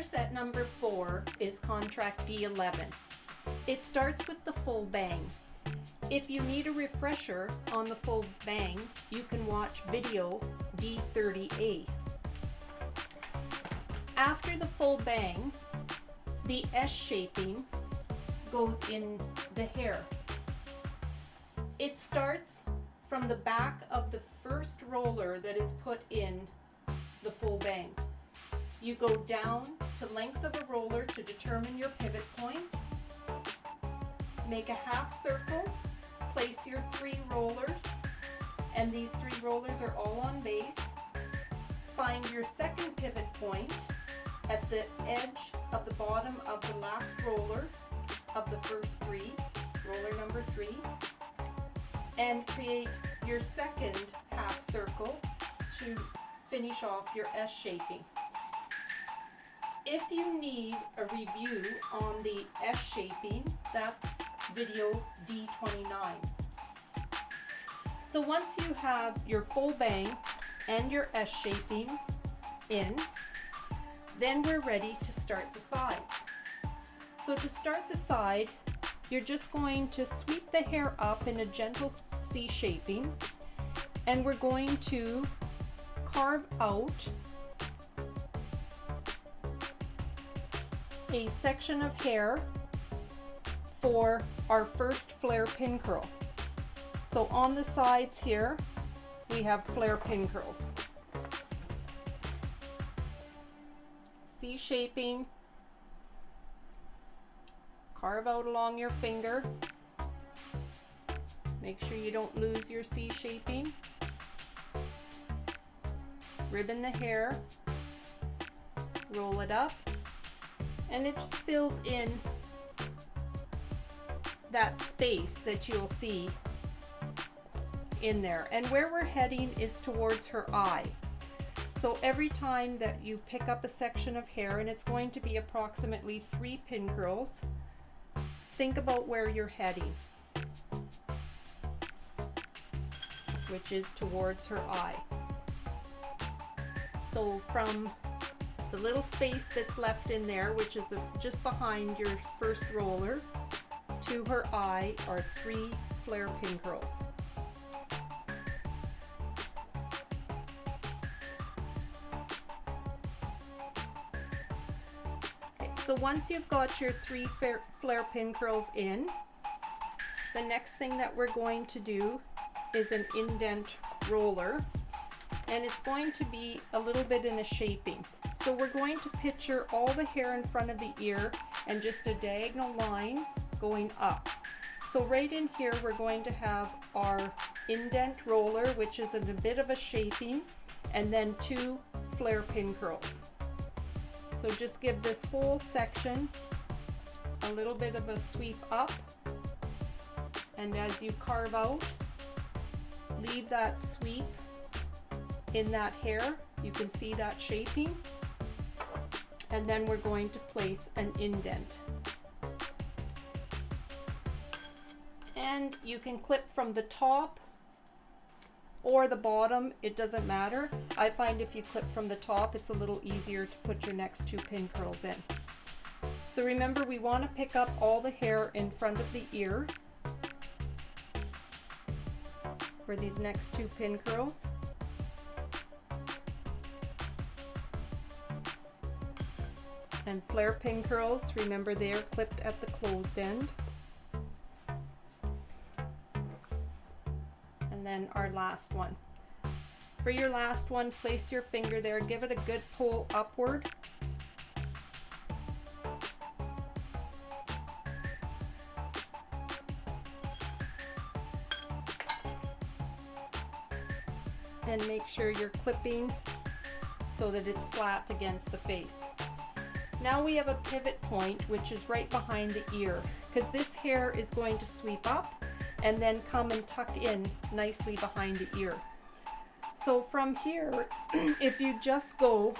set number 4 is contract D11. It starts with the full bang. If you need a refresher on the full bang, you can watch video D30A. After the full bang, the S shaping goes in the hair. It starts from the back of the first roller that is put in the full bang. You go down to length of a roller to determine your pivot point. Make a half circle, place your 3 rollers, and these 3 rollers are all on base. Find your second pivot point at the edge of the bottom of the last roller of the first 3, roller number 3, and create your second half circle to finish off your S shaping. If you need a review on the S shaping, that's video D29. So once you have your full bang and your S shaping in, then we're ready to start the sides. So to start the side, you're just going to sweep the hair up in a gentle C shaping, and we're going to carve out a section of hair for our first flare pin curl. So on the sides here, we have flare pin curls. C shaping, carve out along your finger. Make sure you don't lose your C shaping. Ribbon the hair, roll it up, and it just fills in that space that you'll see in there. And where we're heading is towards her eye. So every time that you pick up a section of hair, and it's going to be approximately 3 pin curls, think about where you're heading, which is towards her eye. So from the little space that's left in there, which is just behind your first roller, to her eye are 3 flare pin curls. Okay, so once you've got your 3 flare pin curls in, the next thing that we're going to do is an indent roller, and it's going to be a little bit in a shaping. So we're going to picture all the hair in front of the ear and just a diagonal line going up. So right in here we're going to have our indent roller, which is in a bit of a shaping, and then 2 flare pin curls. So just give this whole section a little bit of a sweep up, and as you carve out, leave that sweep in that hair. You can see that shaping, and then we're going to place an indent. And you can clip from the top or the bottom, it doesn't matter. I find if you clip from the top, it's a little easier to put your next 2 pin curls in. So remember, we want to pick up all the hair in front of the ear for these next 2 pin curls. And flare pin curls, remember they are clipped at the closed end. And then our last one. For your last one, place your finger there, give it a good pull upward. And make sure you're clipping so that it's flat against the face. Now we have a pivot point, which is right behind the ear, because this hair is going to sweep up and then come and tuck in nicely behind the ear. So from here, if you just go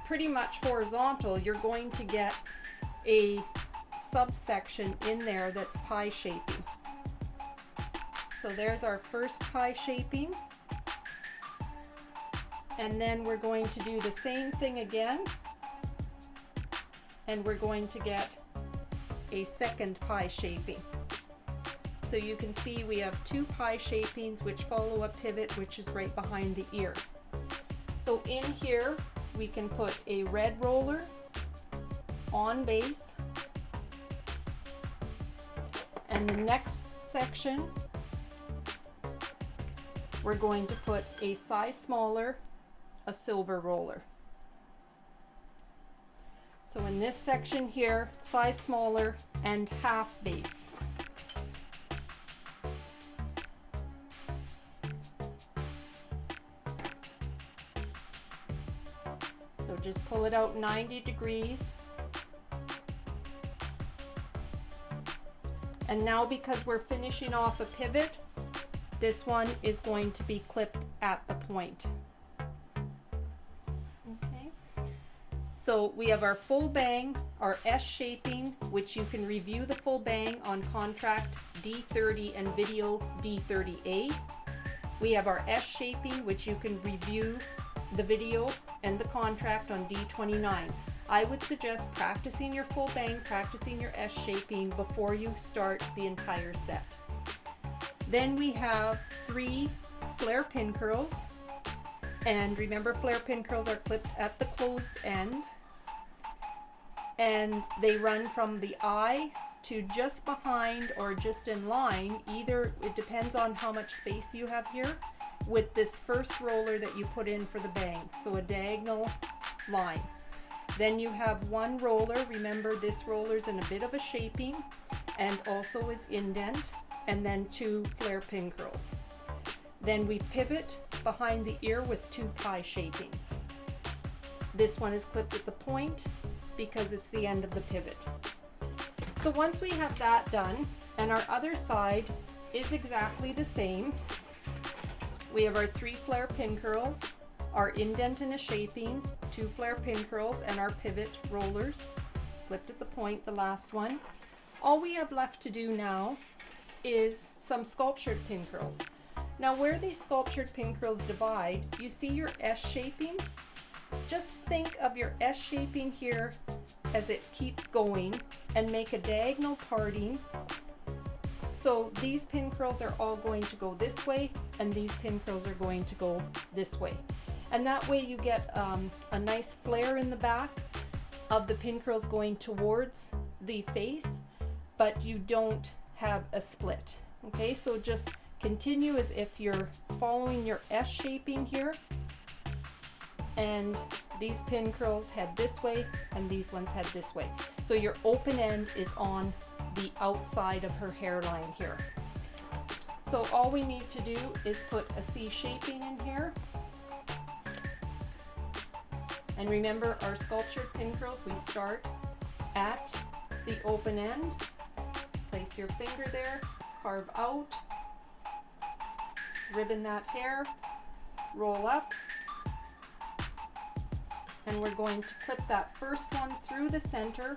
pretty much horizontal, you're going to get a subsection in there that's pie shaping. So there's our first pie shaping. And then we're going to do the same thing again, and we're going to get a second pie shaping. So you can see we have two pie shapings which follow a pivot which is right behind the ear. So in here we can put a red roller on base, and the next section we're going to put a size smaller, a silver roller. So in this section here, size smaller and half base. So just pull it out 90 degrees. And now because we're finishing off a pivot, this one is going to be clipped at the point. Okay. So we have our full bang, our S shaping, which you can review the full bang on contract D30 and video D30A. We have our S shaping, which you can review the video and the contract on D29. I would suggest practicing your full bang, practicing your S shaping before you start the entire set. Then we have 3 flare pin curls, and remember flare pin curls are clipped at the closed end, and they run from the eye to just behind or just in line, either it depends on how much space you have here with this first roller that you put in for the bang, so a diagonal line. Then you have 1 roller, remember this roller's in a bit of a shaping and also is indent, and then 2 flare pin curls. Then we pivot behind the ear with 2 pie shapings. This one is clipped at the point because it's the end of the pivot. So once we have that done, and our other side is exactly the same, we have our 3 flare pin curls, our indent and a shaping, 2 flare pin curls, and our pivot rollers, clipped at the point, the last one. All we have left to do now is some sculptured pin curls. Now where these sculptured pin curls divide, you see your S shaping? Just think of your S shaping here as it keeps going and make a diagonal parting. So these pin curls are all going to go this way, and these pin curls are going to go this way. And that way you get a nice flare in the back of the pin curls going towards the face, but you don't have a split. Okay, so just continue as if you're following your S shaping here, and these pin curls head this way and these ones head this way. So your open end is on the outside of her hairline here. So all we need to do is put a C shaping in here. And remember our sculptured pin curls, we start at the open end. Place your finger there, carve out, ribbon that hair, roll up, and we're going to clip that first one through the center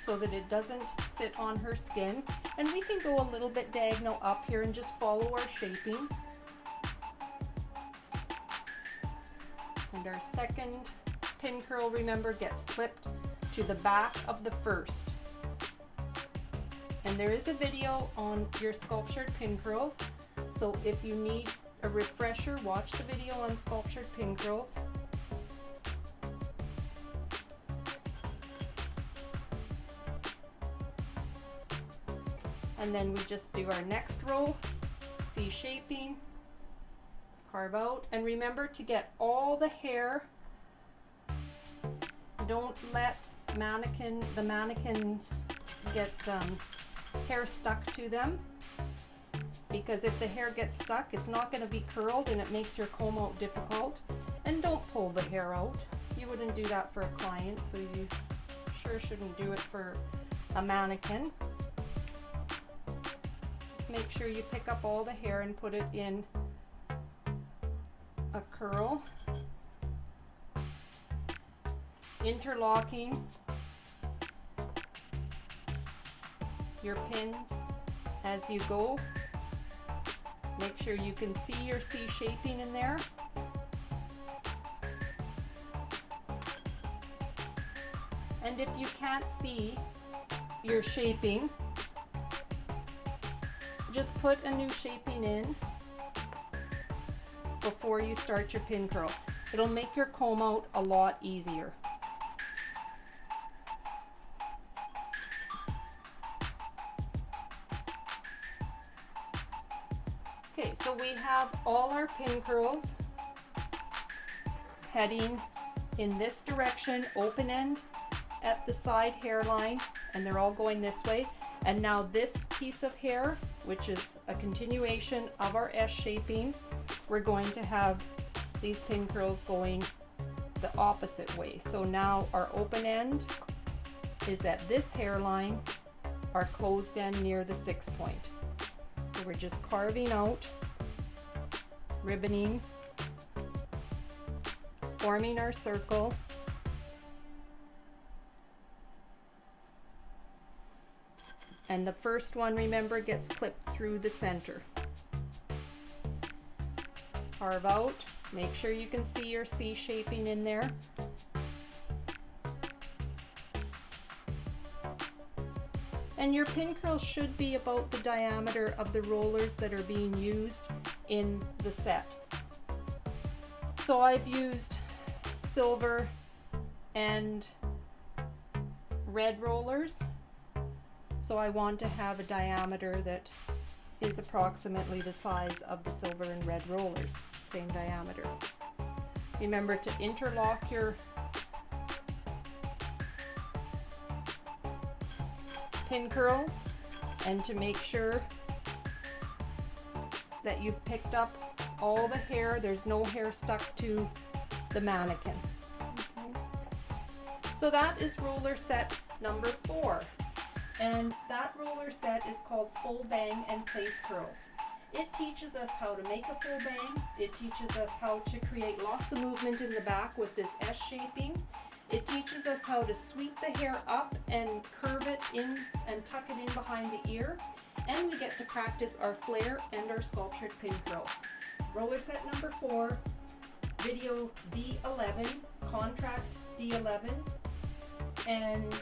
so that it doesn't sit on her skin. And we can go a little bit diagonal up here and just follow our shaping. And our second pin curl, remember, gets clipped to the back of the first. And there is a video on your sculptured pin curls, so if you need a refresher, watch the video on sculptured pin curls. And then we just do our next row, C shaping, carve out, and remember to get all the hair. Don't let the mannequins get hair stuck to them, because if the hair gets stuck, it's not going to be curled and it makes your comb out difficult. And don't pull the hair out. You wouldn't do that for a client, so you sure shouldn't do it for a mannequin. Just make sure you pick up all the hair and put it in a curl. Interlocking your pins as you go. Make sure you can see your C shaping in there. And if you can't see your shaping, just put a new shaping in before you start your pin curl. It'll make your comb out a lot easier. Okay, so we have all our pin curls heading in this direction, open end at the side hairline, and they're all going this way. And now this piece of hair, which is a continuation of our S shaping, we're going to have these pin curls going the opposite way. So now our open end is at this hairline, our closed end near the 6 point. So we're just carving out, ribboning, forming our circle. And the first one, remember, gets clipped through the center. Carve out, make sure you can see your C shaping in there. And your pin curl should be about the diameter of the rollers that are being used in the set. So I've used silver and red rollers. So I want to have a diameter that is approximately the size of the silver and red rollers, same diameter. Remember to interlock your pin curls and to make sure that you've picked up all the hair. There's no hair stuck to the mannequin. Okay. So that is roller set number 4. And that roller set is called full bang and place curls. It teaches us how to make a full bang. It teaches us how to create lots of movement in the back with this S shaping. It teaches us how to sweep the hair up and curve it in and tuck it in behind the ear. And we get to practice our flare and our sculptured pin curls. So roller set number 4, video D11, contract D11, and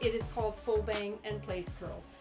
it is called full bang and place curls.